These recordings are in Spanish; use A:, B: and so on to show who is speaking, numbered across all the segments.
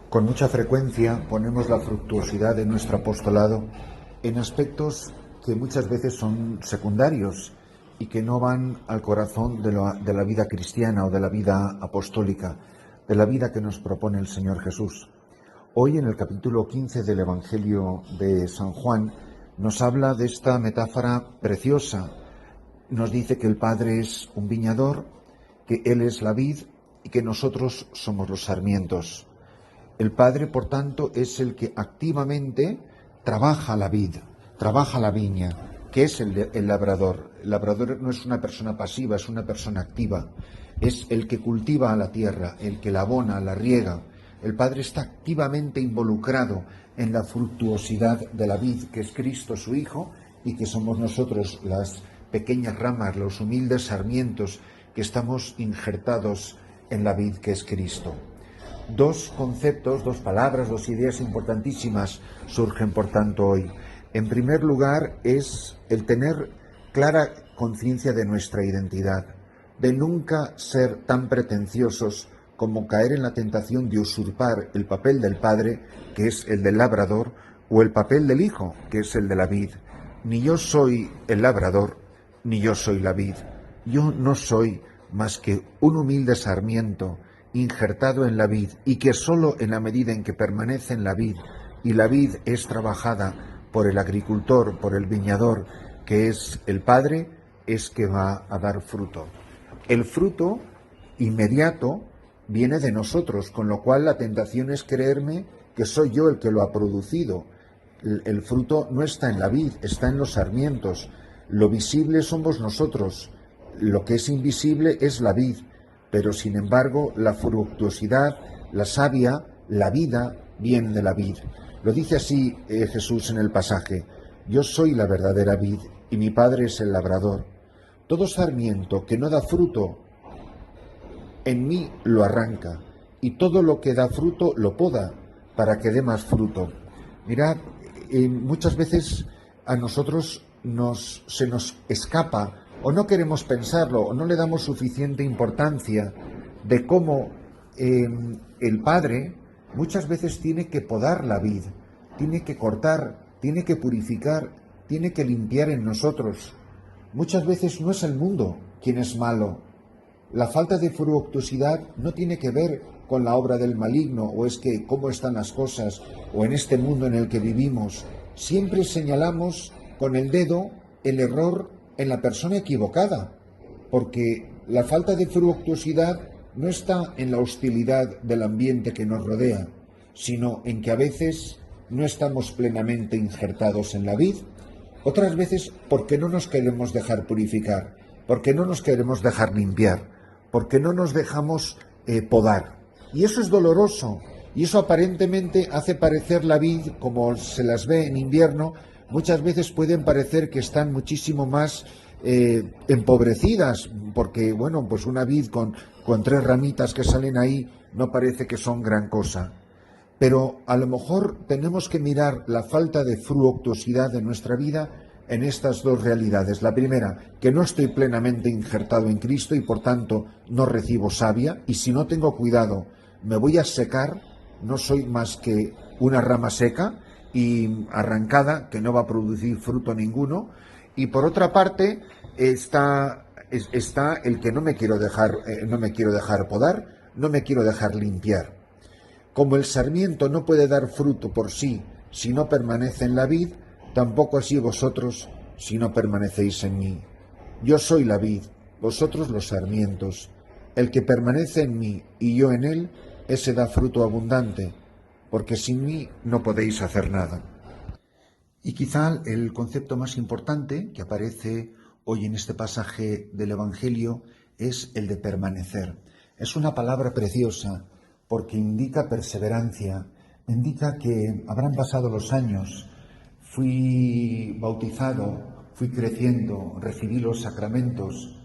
A: Con mucha frecuencia ponemos la fructuosidad de nuestro apostolado en aspectos que muchas veces son secundarios y que no van al corazón de la vida cristiana o de la vida apostólica, de la vida que nos propone el Señor Jesús. Hoy, en el capítulo 15 del Evangelio de San Juan, nos habla de esta metáfora preciosa. Nos dice que el Padre es un viñador, que Él es la vid y que nosotros somos los sarmientos. El Padre, por tanto, es el que activamente trabaja la vid, trabaja la viña, que es el labrador. El labrador no es una persona pasiva, es una persona activa. Es el que cultiva la tierra, el que la abona, la riega. El Padre está activamente involucrado en la fructuosidad de la vid, que es Cristo su Hijo, y que somos nosotros las pequeñas ramas, los humildes sarmientos que estamos injertados en la vid, que es Cristo. Dos conceptos, dos palabras, dos ideas importantísimas surgen, por tanto, hoy. En primer lugar, es el tener clara conciencia de nuestra identidad, de nunca ser tan pretenciosos como caer en la tentación de usurpar el papel del Padre, que es el del labrador, o el papel del Hijo, que es el de la vid. Ni yo soy el labrador, ni yo soy la vid. Yo no soy más que un humilde sarmiento injertado en la vid, y que sólo en la medida en que permanece en la vid, y la vid es trabajada por el agricultor, por el viñador, que es el Padre, es que va a dar fruto. El fruto inmediato viene de nosotros, con lo cual la tentación es creerme que soy yo el que lo ha producido. El fruto no está en la vid, está en los sarmientos. Lo visible somos nosotros, lo que es invisible es la vid. Pero, sin embargo, la fructuosidad, la savia, la vida, viene de la vid. Lo dice así Jesús en el pasaje: yo soy la verdadera vid y mi Padre es el labrador. Todo sarmiento que no da fruto en mí lo arranca, y todo lo que da fruto lo poda para que dé más fruto. Mirad, muchas veces a nosotros se nos escapa, o no queremos pensarlo, o no le damos suficiente importancia de cómo el Padre muchas veces tiene que podar la vid, tiene que cortar, tiene que purificar, tiene que limpiar en nosotros. Muchas veces no es el mundo quien es malo. La falta de fructuosidad no tiene que ver con la obra del maligno, o es que cómo están las cosas, o en este mundo en el que vivimos. Siempre señalamos con el dedo el error en la persona equivocada, porque la falta de fructuosidad no está en la hostilidad del ambiente que nos rodea, sino en que a veces no estamos plenamente injertados en la vid, otras veces porque no nos queremos dejar purificar, porque no nos queremos dejar limpiar, porque no nos dejamos podar. Y eso es doloroso, y eso aparentemente hace parecer la vid, como se las ve en invierno, muchas veces pueden parecer que están muchísimo más empobrecidas, porque, bueno, pues una vid con 3 ramitas que salen ahí no parece que son gran cosa. Pero a lo mejor tenemos que mirar la falta de fructuosidad de nuestra vida en estas dos realidades. La primera, que no estoy plenamente injertado en Cristo y por tanto no recibo savia, y si no tengo cuidado me voy a secar, no soy más que una rama seca y arrancada que no va a producir fruto ninguno. Y por otra parte está el que no me quiero dejar podar, no me quiero dejar limpiar. Como el sarmiento no puede dar fruto por sí si no permanece en la vid, tampoco así vosotros si no permanecéis en mí. Yo soy la vid, vosotros los sarmientos. El que permanece en mí y yo en él, ese da fruto abundante, porque sin mí no podéis hacer nada. Y quizá el concepto más importante que aparece hoy en este pasaje del Evangelio es el de permanecer. Es una palabra preciosa porque indica perseverancia, indica que habrán pasado los años, fui bautizado, fui creciendo, recibí los sacramentos,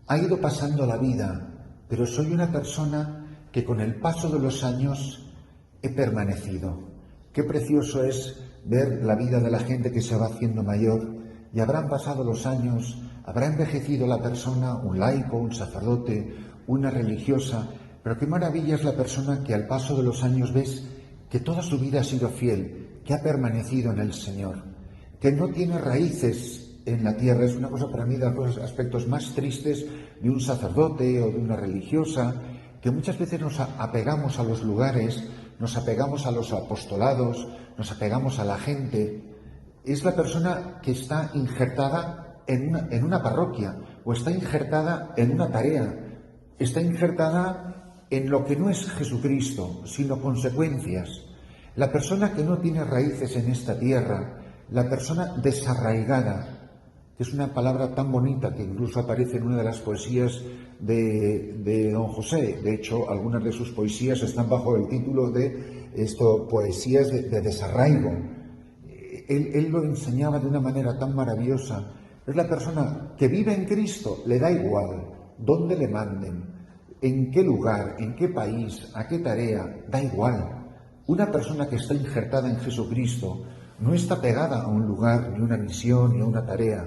A: ha ido pasando la vida, pero soy una persona que con el paso de los años he permanecido. Qué precioso es ver la vida de la gente que se va haciendo mayor, y habrán pasado los años, habrá envejecido la persona, un laico, un sacerdote, una religiosa, pero qué maravilla es la persona que al paso de los años ves que toda su vida ha sido fiel, que ha permanecido en el Señor, que no tiene raíces en la tierra. Es una cosa para mí de los aspectos más tristes de un sacerdote o de una religiosa, que muchas veces nos apegamos a los lugares, nos apegamos a los apostolados, nos apegamos a la gente. Es la persona que está injertada en una parroquia, o está injertada en una tarea, está injertada en lo que no es Jesucristo, sino consecuencias. La persona que no tiene raíces en esta tierra, la persona desarraigada, que es una palabra tan bonita que incluso aparece en una de las poesías de don José. De hecho, algunas de sus poesías están bajo el título de poesías de desarraigo. Él lo enseñaba de una manera tan maravillosa. Es la persona que vive en Cristo, le da igual dónde le manden, en qué lugar, en qué país, a qué tarea, da igual. Una persona que está injertada en Jesucristo no está pegada a un lugar, ni una misión, ni a una tarea.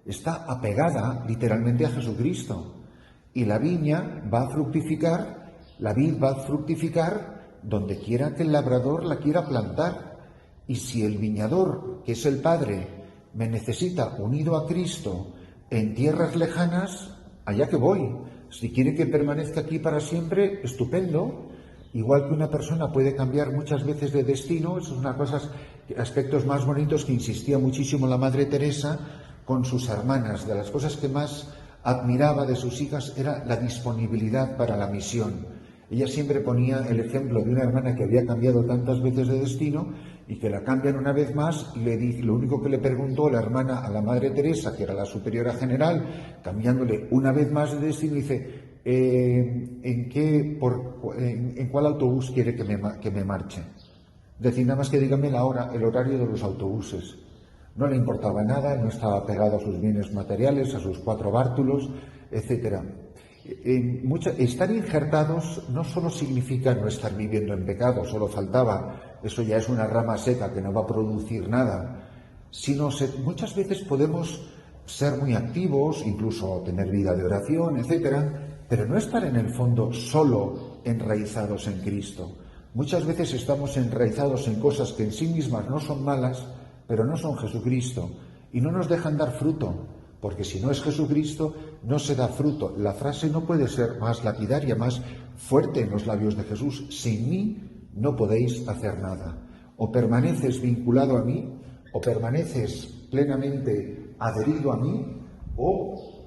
A: Está apegada literalmente a Jesucristo. Y la viña va a fructificar, la vid va a fructificar donde quiera que el labrador la quiera plantar. Y si el viñador, que es el Padre, me necesita unido a Cristo en tierras lejanas, allá que voy. Si quiere que permanezca aquí para siempre, estupendo. Igual que una persona puede cambiar muchas veces de destino, esos son aspectos más bonitos que insistía muchísimo la Madre Teresa con sus hermanas. De las cosas que más admiraba de sus hijas era la disponibilidad para la misión. Ella siempre ponía el ejemplo de una hermana que había cambiado tantas veces de destino y que la cambian una vez más, y lo único que le preguntó la hermana a la Madre Teresa, que era la superiora general, cambiándole una vez más de destino, dice: ¿en cuál autobús quiere que me marche? Decir, nada más que dígame la hora, el horario de los autobuses. No le importaba nada, no estaba pegado a sus bienes materiales, a sus 4 bártulos, etc. Estar injertados no solo significa no estar viviendo en pecado, solo faltaba, eso ya es una rama seca que no va a producir nada, sino muchas veces podemos ser muy activos, incluso tener vida de oración, etcétera, pero no estar en el fondo solo enraizados en Cristo. Muchas veces estamos enraizados en cosas que en sí mismas no son malas, pero no son Jesucristo, y no nos dejan dar fruto, porque si no es Jesucristo, no se da fruto. La frase no puede ser más lapidaria, más fuerte en los labios de Jesús: sin mí no podéis hacer nada. O permaneces vinculado a mí, o permaneces plenamente adherido a mí, o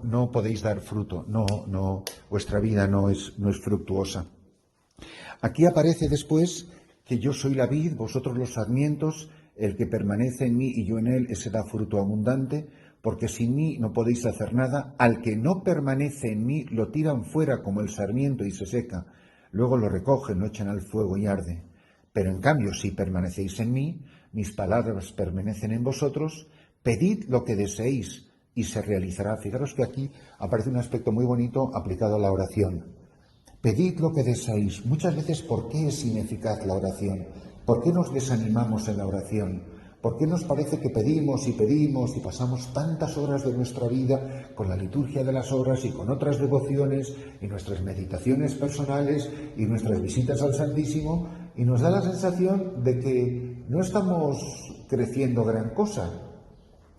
A: no podéis dar fruto, vuestra vida no es fructuosa. Aquí aparece después que yo soy la vid, vosotros los sarmientos, el que permanece en mí y yo en él, ese da fruto abundante, porque sin mí no podéis hacer nada. Al que no permanece en mí lo tiran fuera como el sarmiento y se seca, luego lo recogen, lo echan al fuego y arde. Pero en cambio, si permanecéis en mí, mis palabras permanecen en vosotros, pedid lo que deseéis y se realizará. Fijaros que aquí aparece un aspecto muy bonito aplicado a la oración. Pedid lo que deseáis. Muchas veces, ¿por qué es ineficaz la oración? ¿Por qué nos desanimamos en la oración? ¿Por qué nos parece que pedimos y pasamos tantas horas de nuestra vida con la liturgia de las horas y con otras devociones y nuestras meditaciones personales y nuestras visitas al Santísimo, y nos da la sensación de que no estamos creciendo gran cosa?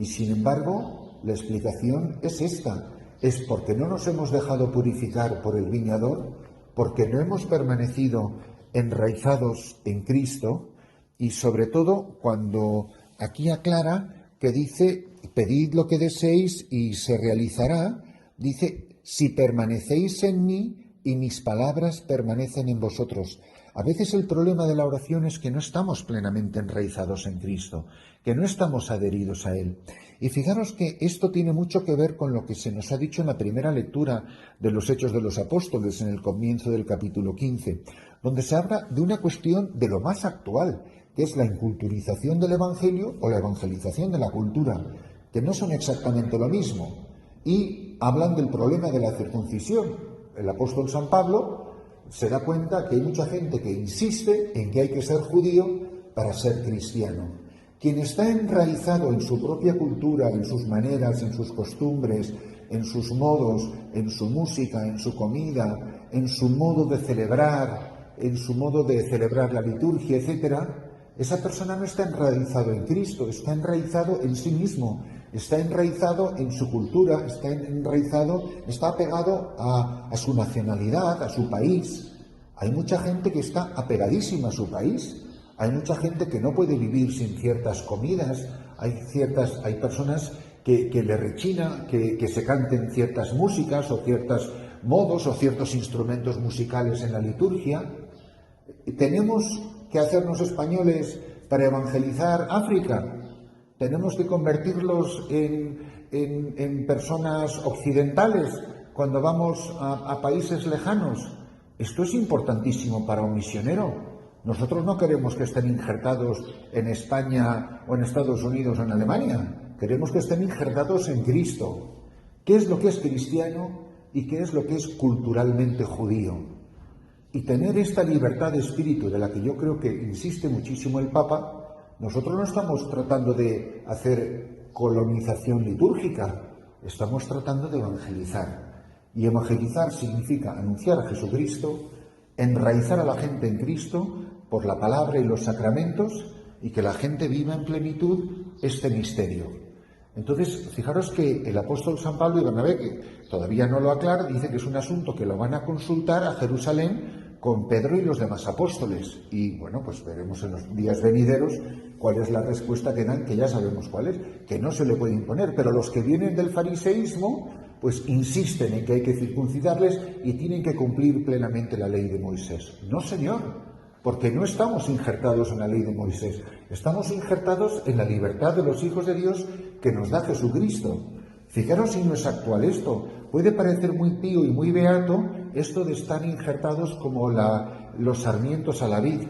A: Y sin embargo, la explicación es esta: es porque no nos hemos dejado purificar por el viñador, porque no hemos permanecido enraizados en Cristo, y sobre todo cuando aquí aclara que dice: pedid lo que deseéis y se realizará. Dice: si permanecéis en mí y mis palabras permanecen en vosotros. A veces el problema de la oración es que no estamos plenamente enraizados en Cristo, que no estamos adheridos a Él. Y fijaros que esto tiene mucho que ver con lo que se nos ha dicho en la primera lectura de los Hechos de los Apóstoles, en el comienzo del capítulo 15, donde se habla de una cuestión de lo más actual, que es la inculturización del Evangelio o la evangelización de la cultura, que no son exactamente lo mismo. Y hablan del problema de la circuncisión. El apóstol San Pablo se da cuenta que hay mucha gente que insiste en que hay que ser judío para ser cristiano. Quien está enraizado en su propia cultura, en sus maneras, en sus costumbres, en sus modos, en su música, en su comida, en su modo de celebrar, en su modo de celebrar la liturgia, etcétera, esa persona no está enraizado en Cristo, está enraizado en sí mismo, está enraizado en su cultura, está apegado a su nacionalidad, a su país. Hay mucha gente que está apegadísima a su país, hay mucha gente que no puede vivir sin ciertas comidas, hay personas que le rechina que se canten ciertas músicas o ciertos modos o ciertos instrumentos musicales en la liturgia. ¿Tenemos que hacernos españoles para evangelizar África? ¿Tenemos que convertirlos en personas occidentales cuando vamos a países lejanos? Esto es importantísimo para un misionero. Nosotros no queremos que estén injertados en España o en Estados Unidos o en Alemania. Queremos que estén injertados en Cristo. ¿Qué es lo que es cristiano y qué es lo que es culturalmente judío? Y tener esta libertad de espíritu de la que yo creo que insiste muchísimo el Papa, nosotros no estamos tratando de hacer colonización litúrgica, estamos tratando de evangelizar. Y evangelizar significa anunciar a Jesucristo, enraizar a la gente en Cristo por la palabra y los sacramentos y que la gente viva en plenitud este misterio. Entonces, fijaros que el apóstol San Pablo y Bernabé, que todavía no lo aclara, dice que es un asunto que lo van a consultar a Jerusalén con Pedro y los demás apóstoles. Y bueno, pues veremos en los días venideros cuál es la respuesta que dan, que ya sabemos cuál es, que no se le puede imponer. Pero los que vienen del fariseísmo, pues insisten en que hay que circuncidarles y tienen que cumplir plenamente la ley de Moisés. No, señor, porque no estamos injertados en la ley de Moisés, estamos injertados en la libertad de los hijos de Dios que nos da Jesucristo. Fijaros si no es actual esto. Puede parecer muy pío y muy beato esto de estar injertados como los sarmientos a la vid,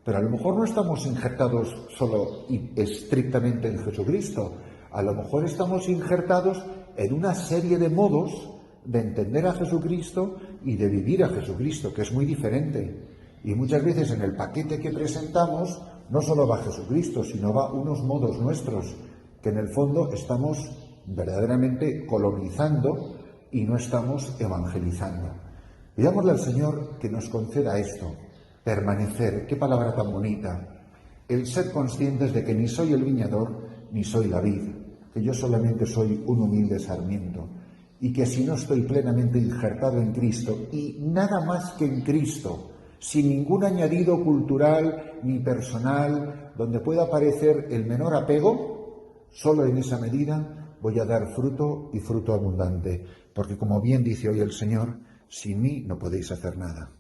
A: pero a lo mejor no estamos injertados solo y estrictamente en Jesucristo. A lo mejor estamos injertados en una serie de modos de entender a Jesucristo y de vivir a Jesucristo, que es muy diferente. Y muchas veces en el paquete que presentamos no solo va Jesucristo, sino va unos modos nuestros, que en el fondo estamos verdaderamente colonizando y no estamos evangelizando. Pidámosle al Señor que nos conceda esto, permanecer, qué palabra tan bonita, el ser conscientes de que ni soy el viñador ni soy la vid, que yo solamente soy un humilde sarmiento, y que si no estoy plenamente injertado en Cristo y nada más que en Cristo, sin ningún añadido cultural ni personal, donde pueda aparecer el menor apego, solo en esa medida voy a dar fruto y fruto abundante, porque como bien dice hoy el Señor, sin mí no podéis hacer nada.